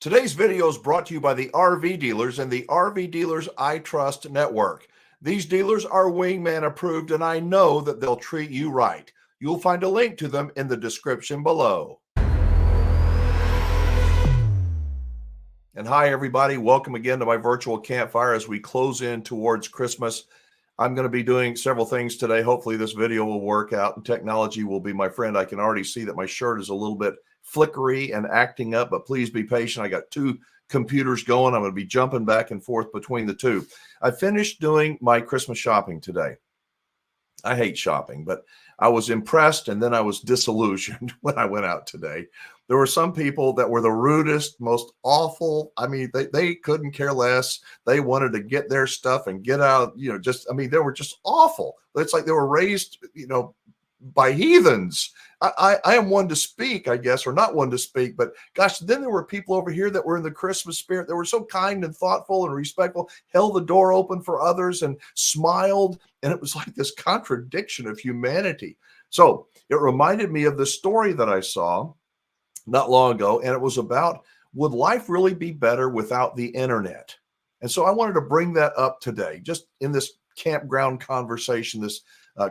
Today's video is brought to you by the RV dealers and the RV Dealers I Trust Network. These dealers are Wingman approved, and I know that they'll treat you right. You'll find a link to them in the description below. And hi, everybody. Welcome again to my virtual campfire as we close in towards Christmas. I'm going to be doing several things today. Hopefully this video will work out and technology will be my friend. I can already see that my shirt is a little bit flickery and acting up, but please be patient. I got two computers going. I'm going to be jumping back and forth between the two. I finished doing my Christmas shopping today. I hate shopping, but I was impressed and then I was disillusioned when I went out today. There were some people that were the rudest, most awful. I mean, they couldn't care less. They wanted to get their stuff and get out, they were just awful. It's like they were raised, by heathens. I am one to speak, I guess, or not one to speak, but gosh, then there were people over here that were in the Christmas spirit. They were so kind and thoughtful and respectful, held the door open for others and smiled. And it was like this contradiction of humanity. So it reminded me of the story that I saw not long ago. And it was about, would life really be better without the internet? And so I wanted to bring that up today, just in this campground conversation, this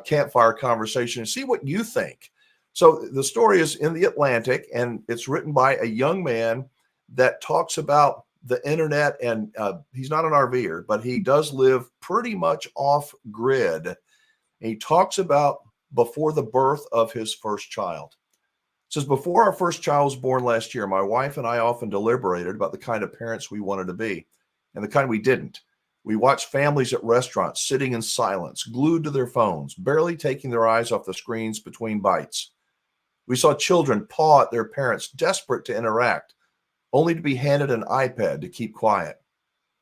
campfire conversation, and see what you think. So the story is in the Atlantic, and it's written by a young man that talks about the internet. And he's not an RVer, but he does live pretty much off grid. And he talks about before the birth of his first child. It says, before our first child was born last year, my wife and I often deliberated about the kind of parents we wanted to be and the kind we didn't. We watched families at restaurants sitting in silence, glued to their phones, barely taking their eyes off the screens between bites. We saw children paw at their parents, desperate to interact, only to be handed an iPad to keep quiet.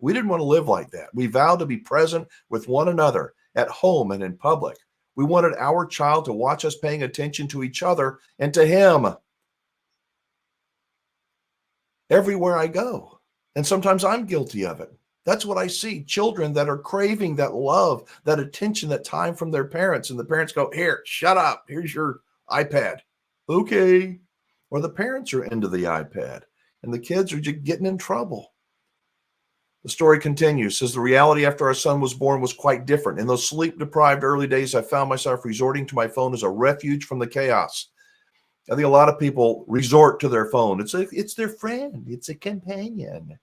We didn't want to live like that. We vowed to be present with one another at home and in public. We wanted our child to watch us paying attention to each other and to him everywhere I go. And sometimes I'm guilty of it. That's what I see. Children that are craving that love, that attention, that time from their parents. And the parents go, here, shut up. Here's your iPad. Okay. Or the parents are into the iPad and the kids are just getting in trouble. The story continues, says the reality after our son was born was quite different. In those sleep-deprived early days, I found myself resorting to my phone as a refuge from the chaos. I think a lot of people resort to their phone. It's their friend. It's a companion.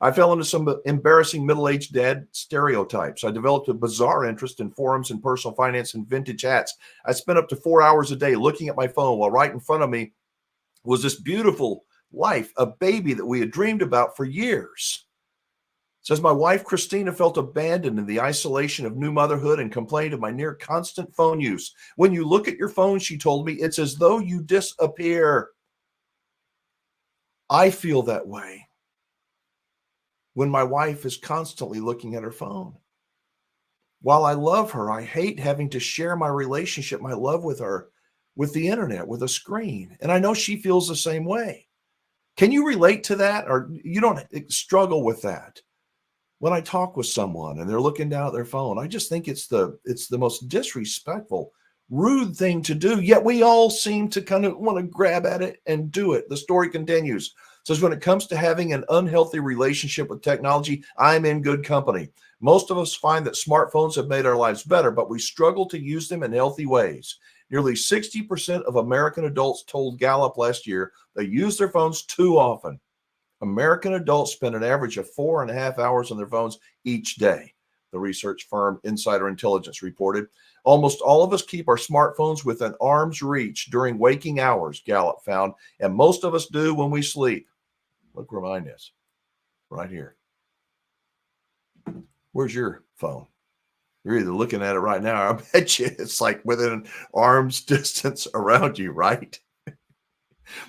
I fell into some embarrassing middle-aged dad stereotypes. I developed a bizarre interest in forums and personal finance and vintage hats. I spent up to 4 hours a day looking at my phone while right in front of me was this beautiful life, a baby that we had dreamed about for years. It says my wife, Christina, felt abandoned in the isolation of new motherhood and complained of my near constant phone use. When you look at your phone, she told me, it's as though you disappear. I feel that way when my wife is constantly looking at her phone. While I love her, I hate having to share my relationship, my love with her, with the internet, with a screen. And I know she feels the same way. Can you relate to that? Or you don't struggle with that? When I talk with someone and they're looking down at their phone, I just think it's the most disrespectful, rude thing to do. Yet we all seem to kind of want to grab at it and do it. The story continues. It says, when it comes to having an unhealthy relationship with technology, I'm in good company. Most of us find that smartphones have made our lives better, but we struggle to use them in healthy ways. Nearly 60% of American adults told Gallup last year they use their phones too often. American adults spend an average of 4.5 hours on their phones each day, the research firm Insider Intelligence reported. Almost all of us keep our smartphones within arm's reach during waking hours, Gallup found, and most of us do when we sleep. Look where mine is, right here. Where's your phone? You're either looking at it right now, or I bet you it's like within arm's distance around you, right?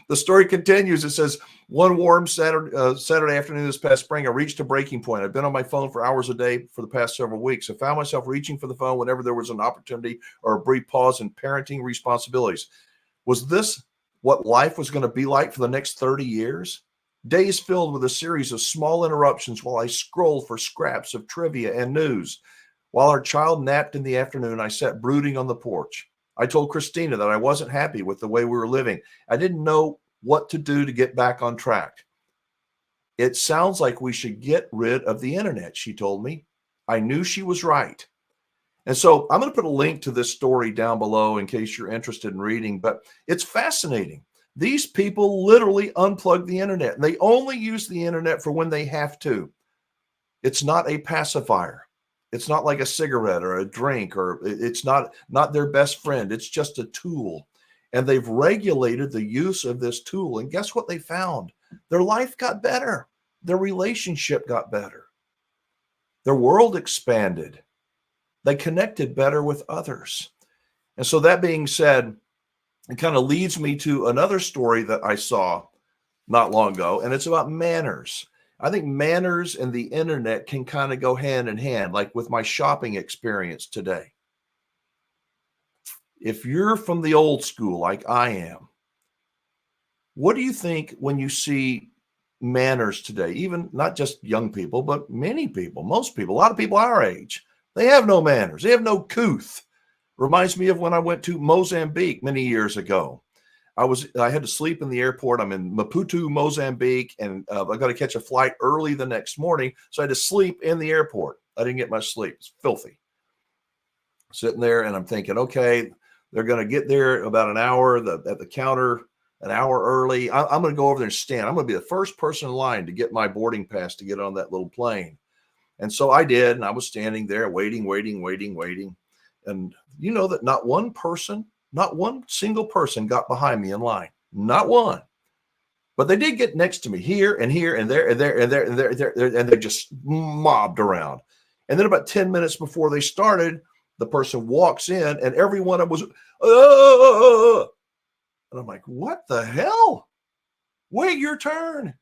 The story continues. It says, one warm Saturday afternoon this past spring, I reached a breaking point. I've been on my phone for hours a day for the past several weeks. I found myself reaching for the phone whenever there was an opportunity or a brief pause in parenting responsibilities. Was this what life was going to be like for the next 30 years? Days filled with a series of small interruptions while I scrolled for scraps of trivia and news. While our child napped in the afternoon, I sat brooding on the porch. I told Christina that I wasn't happy with the way we were living. I didn't know what to do to get back on track. It sounds like we should get rid of the internet, she told me. I knew she was right. And so I'm going to put a link to this story down below in case you're interested in reading, but it's fascinating. These people literally unplug the internet, and they only use the internet for when they have to. It's not a pacifier. It's not like a cigarette or a drink, or it's not their best friend. It's just a tool. And they've regulated the use of this tool. And guess what they found? Their life got better. Their relationship got better. Their world expanded. They connected better with others. And so that being said, it kind of leads me to another story that I saw not long ago, and it's about manners. I think manners and the internet can kind of go hand in hand, like with my shopping experience today. If you're from the old school like I am, what do you think when you see manners today? Even not just young people, but many people, most people, a lot of people our age, they have no manners. They have no couth. Reminds me of when I went to Mozambique many years ago. I had to sleep in the airport. I'm in Maputo, Mozambique, and I got to catch a flight early the next morning. So I had to sleep in the airport. I didn't get much sleep. It's filthy. Sitting there, and I'm thinking, okay, they're going to get there about an hour at the counter, an hour early. I'm going to go over there and stand. I'm going to be the first person in line to get my boarding pass to get on that little plane. And so I did, and I was standing there waiting. And you know that not one single person got behind me in line. Not one. But they did get next to me here and there and there and there, and they just mobbed around. And then about 10 minutes before they started, the person walks in and everyone was, and I'm like, what the hell? Wait your turn.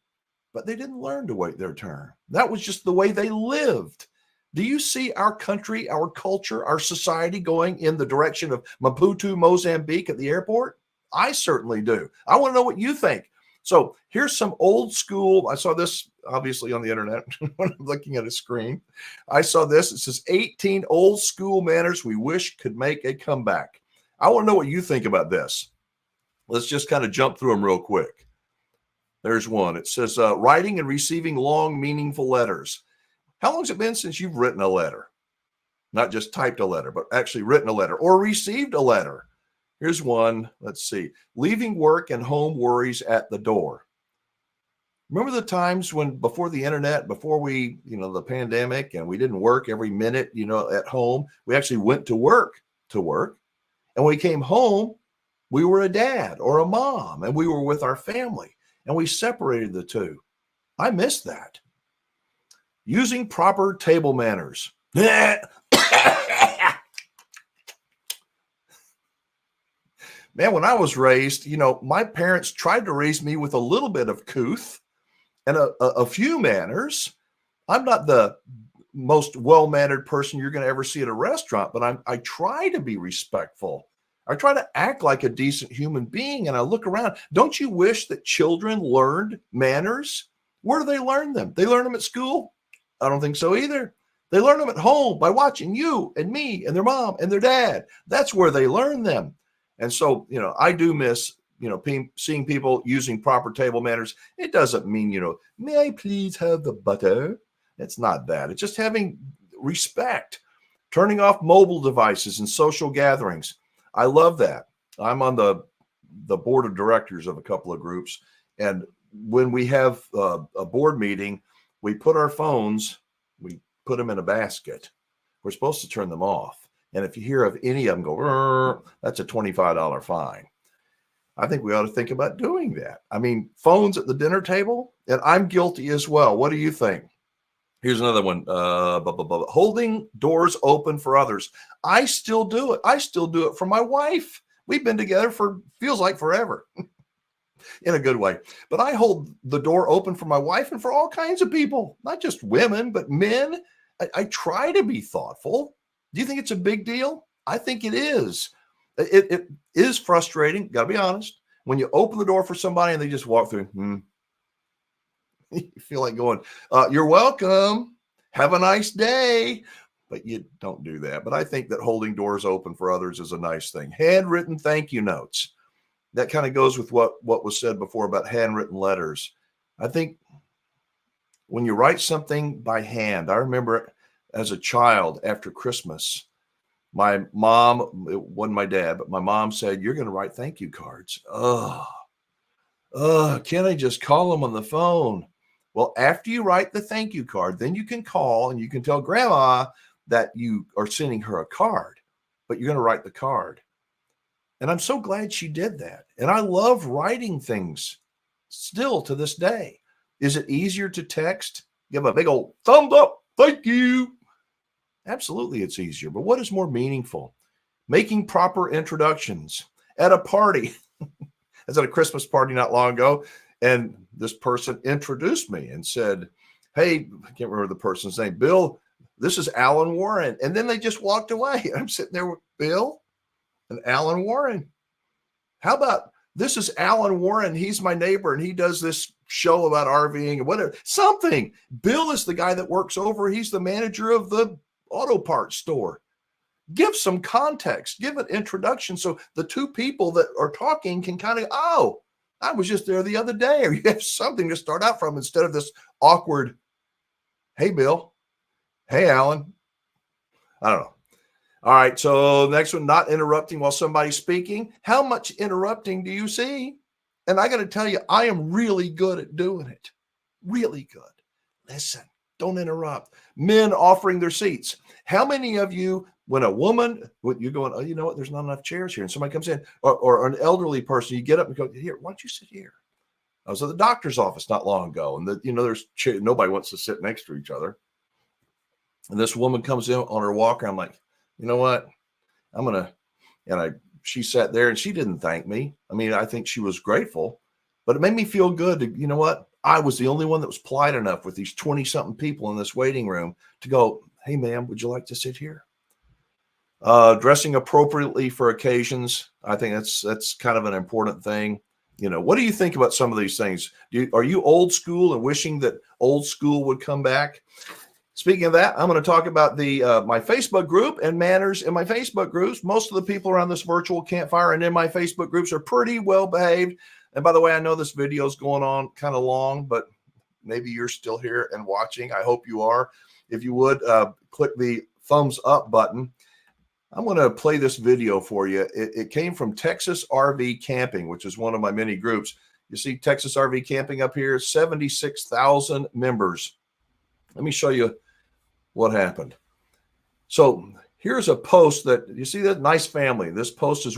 But they didn't learn to wait their turn. That was just the way they lived. Do you see our country, our culture, our society going in the direction of Maputo, Mozambique at the airport? I certainly do. I want to know what you think. So here's some old school. I saw this obviously on the internet when I'm looking at a screen. I saw this. It says 18 old school manners we wish could make a comeback. I want to know what you think about this. Let's just kind of jump through them real quick. There's one. It says writing and receiving long, meaningful letters. How long has it been since you've written a letter? Not just typed a letter, but actually written a letter or received a letter. Here's one. Let's see. Leaving work and home worries at the door. Remember the times when before the internet, before we, the pandemic, and we didn't work every minute, at home. We actually went to work. And when we came home, we were a dad or a mom, and we were with our family, and we separated the two. I miss that. Using proper table manners. Man, when I was raised, my parents tried to raise me with a little bit of couth and a few manners. I'm not the most well-mannered person you're going to ever see at a restaurant, but I try to be respectful. I try to act like a decent human being, and I look around. Don't you wish that children learned manners? Where do they learn them? They learn them at school? I don't think so either. They learn them at home by watching you and me and their mom and their dad. That's where they learn them. And so, I do miss, seeing people using proper table manners. It doesn't mean, may I please have the butter? It's not that. It's just having respect, turning off mobile devices and social gatherings. I love that. I'm on the board of directors of a couple of groups. And when we have a board meeting, we put our phones, we put them in a basket. We're supposed to turn them off. And if you hear of any of them go, that's a $25 fine. I think we ought to think about doing that. I mean, phones at the dinner table, and I'm guilty as well. What do you think? Here's another one. Holding doors open for others. I still do it. I still do it for my wife. We've been together for, feels like forever. In a good way. But I hold the door open for my wife and for all kinds of people, not just women, but men. I try to be thoughtful. Do you think it's a big deal? I think it is. It is frustrating, got to be honest, when you open the door for somebody and they just walk through. You feel like going, you're welcome. Have a nice day. But you don't do that. But I think that holding doors open for others is a nice thing. Handwritten thank you notes. That kind of goes with what was said before about handwritten letters. I think When you write something by hand, I remember as a child after Christmas, my mom, it wasn't my dad, but my mom said, "You're going to write thank you cards." Can't I just call them on the phone? Well, after you write the thank you card, then you can call and you can tell grandma that you are sending her a card, but you're going to write the card. And I'm so glad she did that. And I love writing things still to this day. Is it easier to text? Give a big old thumbs up. Thank you. Absolutely, it's easier. But what is more meaningful? Making proper introductions at a party. I was at a Christmas party not long ago, and this person introduced me and said, "Hey," I can't remember the person's name, "Bill, this is Alan Warren." And then they just walked away. I'm sitting there with Bill and Alan Warren. How about this is Alan Warren? He's my neighbor, and he does this show about RVing and whatever. Something. Bill is the guy that works over. He's the manager of the auto parts store. Give some context, give an introduction so the two people that are talking can kind of, oh, I was just there the other day, or you have something to start out from instead of this awkward, "Hey, Bill. Hey, Alan." I don't know. All right. So next one, not interrupting while somebody's speaking. How much interrupting do you see? And I got to tell you, I am really good at doing it. Really good. Listen, don't interrupt. Men offering their seats. How many of you, when a woman, you're going, "Oh, you know what? There's not enough chairs here." And somebody comes in, or an elderly person, you get up and go, "Here, why don't you sit here?" I was at the doctor's office not long ago, and there's nobody wants to sit next to each other. And this woman comes in on her walker. I'm like, you know what? I'm gonna, she sat there and she didn't thank me. I mean, I think she was grateful, but it made me feel good to, you know what? I was the only one that was polite enough with these 20 something people in this waiting room to go, "Hey, ma'am, would you like to sit here?" Dressing appropriately for occasions. I think that's kind of an important thing. What do you think about some of these things? Are you old school and wishing that old school would come back? Speaking of that, I'm going to talk about my Facebook group and manners in my Facebook groups. Most of the people around this virtual campfire and in my Facebook groups are pretty well behaved. And by the way, I know this video is going on kind of long, but maybe you're still here and watching. I hope you are. If you would, click the thumbs up button. I'm going to play this video for you. It came from Texas RV Camping, which is one of my many groups. You see Texas RV Camping up here, 76,000 members. Let me show you what happened. So here's a post that you see, that nice family. This post is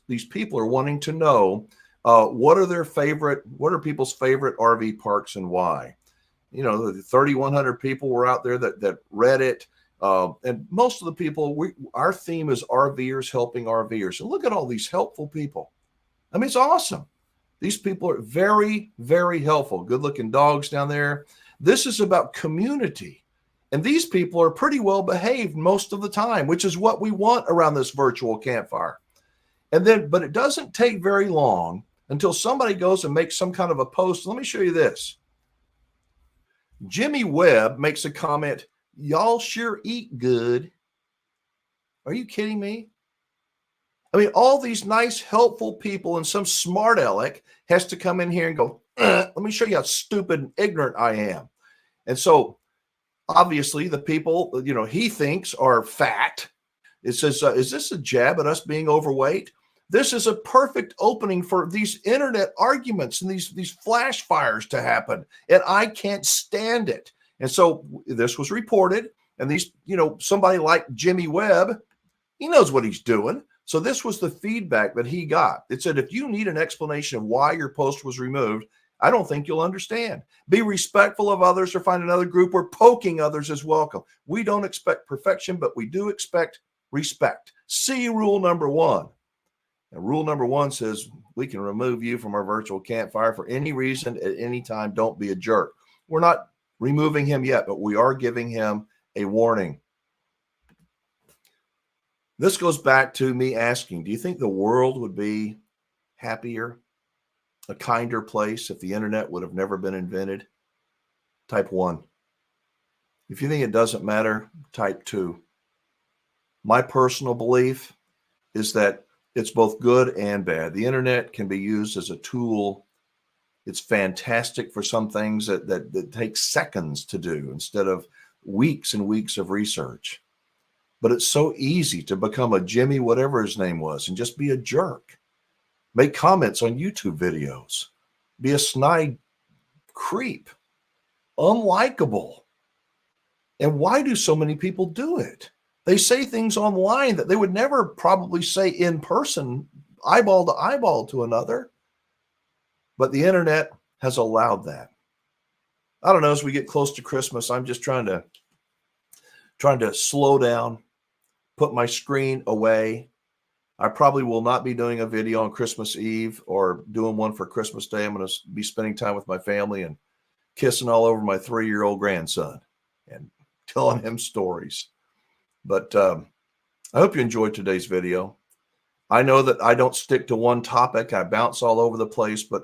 these people are wanting to know what are people's favorite RV parks and why. The 3,100 people were out there that read it. And most of the people, our theme is RVers helping RVers. And look at all these helpful people. I mean, it's awesome. These people are very, very helpful. Good looking dogs down there. This is about community. And these people are pretty well behaved most of the time, which is what we want around this virtual campfire. But it doesn't take very long until somebody goes and makes some kind of a post. Let me show you this. Jimmy Webb makes a comment, "Y'all sure eat good." Are you kidding me? I mean, all these nice, helpful people, and some smart aleck has to come in here and go, "Let me show you how stupid and ignorant I am." And so obviously the people, he thinks are fat. It says, is this a jab at us being overweight? This is a perfect opening for these internet arguments and these flash fires to happen. And I can't stand it. And so this was reported, and somebody like Jimmy Webb, he knows what he's doing. So this was the feedback that he got. It said, if you need an explanation of why your post was removed, I don't think you'll understand. Be respectful of others or find another group where poking others is welcome. We don't expect perfection, but we do expect respect. See rule number 1. And rule number 1 says we can remove you from our virtual campfire for any reason at any time. Don't be a jerk. We're not removing him yet, but we are giving him a warning. This goes back to me asking, do you think the world would be happier, a kinder place if the internet would have never been invented? Type 1. If you think it doesn't matter, type 2. My personal belief is that it's both good and bad. The internet can be used as a tool It's fantastic for some things that take seconds to do instead of weeks and weeks of research. But it's so easy to become a Jimmy, whatever his name was, and just be a jerk. Make comments on YouTube videos. Be a snide creep. Unlikable. And why do so many people do it? They say things online that they would never probably say in person, eyeball to eyeball to another. But the internet has allowed that. I don't know, as we get close to Christmas, I'm just trying to slow down, put my screen away. I probably will not be doing a video on Christmas Eve or doing one for Christmas Day. I'm going to be spending time with my family and kissing all over my 3-year-old grandson and telling him stories. But I hope you enjoyed today's video. I know that I don't stick to one topic. I bounce all over the place, but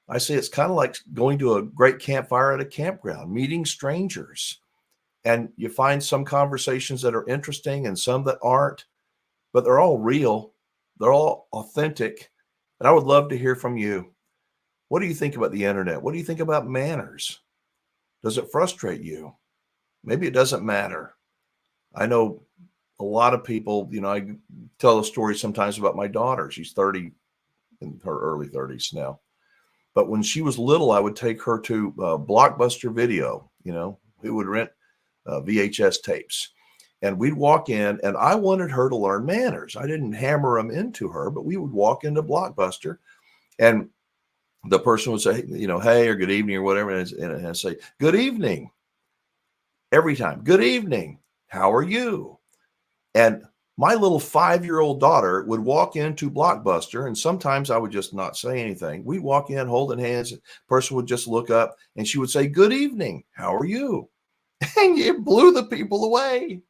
I say it's kind of like going to a great campfire at a campground, meeting strangers. And you find some conversations that are interesting and some that aren't, but they're all real. They're all authentic. And I would love to hear from you. What do you think about the internet? What do you think about manners? Does it frustrate you? Maybe it doesn't matter. I know a lot of people, I tell a story sometimes about my daughter. She's 30, in her early 30s now. But when she was little, I would take her to Blockbuster Video. We would rent VHS tapes. And we'd walk in, and I wanted her to learn manners. I didn't hammer them into her, but we would walk into Blockbuster, and the person would say, hey, or good evening, or whatever, and I'd say, good evening. Every time, good evening. How are you? And my little 5-year-old daughter would walk into Blockbuster, and sometimes I would just not say anything. We'd walk in holding hands. The person would just look up, and she would say, good evening. How are you? And it blew the people away.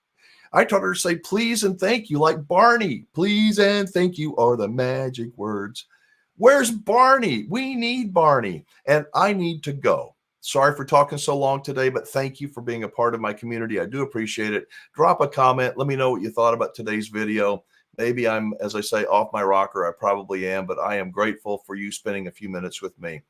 I taught her to say please and thank you like Barney. Please and thank you are the magic words. Where's Barney? We need Barney. And I need to go. Sorry for talking so long today, but thank you for being a part of my community. I do appreciate it. Drop a comment. Let me know what you thought about today's video. Maybe I'm, as I say, off my rocker. I probably am, but I am grateful for you spending a few minutes with me.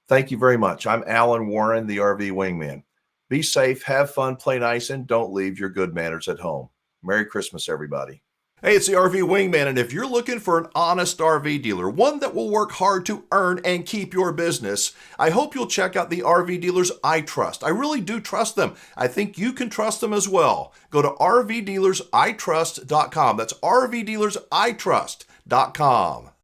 Thank you very much. I'm Alan Warren, the RV Wingman. Be safe, have fun, play nice, and don't leave your good manners at home. Merry Christmas, everybody. Hey, it's the RV Wingman, and if you're looking for an honest RV dealer, one that will work hard to earn and keep your business, I hope you'll check out the RV dealers I trust. I really do trust them. I think you can trust them as well. Go to rvdealersitrust.com. That's rvdealersitrust.com.